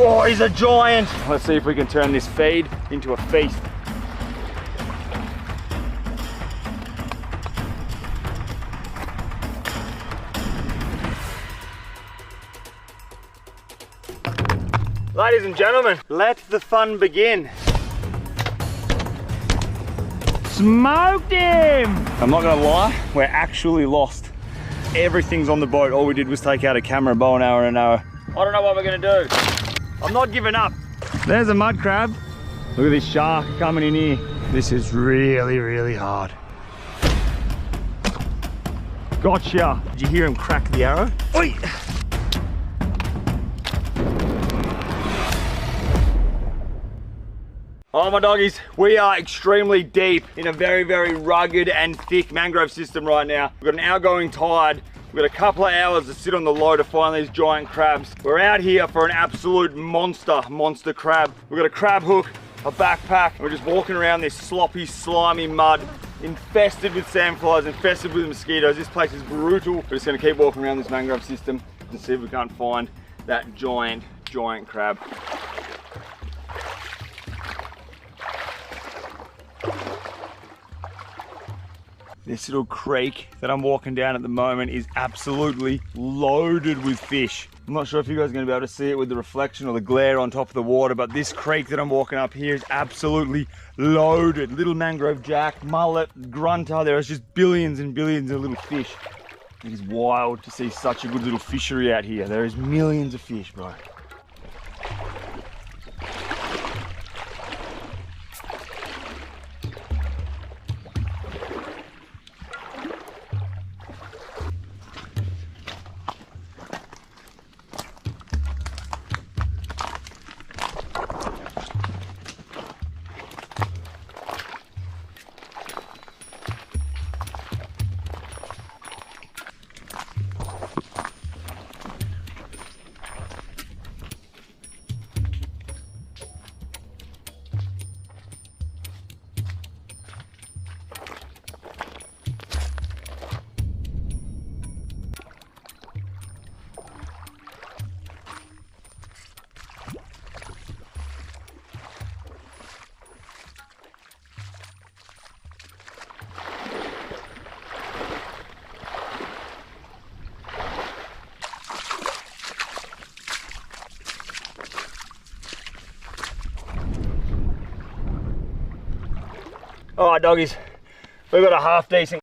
Oh, he's a giant. Let's see if we can turn this feed into a feast. Ladies and gentlemen, let the fun begin. Smoked him! I'm not gonna lie, we're actually lost. Everything's on the boat. All we did was take out a camera, bow and arrow and an arrow. I don't know what we're gonna do. I'm not giving up. There's a mud crab. Look at this shark coming in here. This is really, really hard. Gotcha. Did you hear him crack the arrow? Oi! Oh my doggies, we are extremely deep in a very, very rugged and thick mangrove system right now. We've got an outgoing tide. We've got a couple of hours to sit on the low to find these giant crabs. We're out here for an absolute monster crab. We've got a crab hook, a backpack, and we're just walking around this sloppy, slimy mud, infested with sandflies, infested with mosquitoes. This place is brutal. We're just gonna keep walking around this mangrove system and see if we can't find that giant crab. This little creek that I'm walking down at the moment is absolutely loaded with fish. I'm not sure if you guys are going to be able to see it with the reflection or the glare on top of the water, but this creek that I'm walking up here is absolutely loaded. Little mangrove jack, mullet, grunter, there is just billions and billions of little fish. It is wild to see such a good little fishery out here. There is millions of fish, bro. All right, doggies, we've got a half decent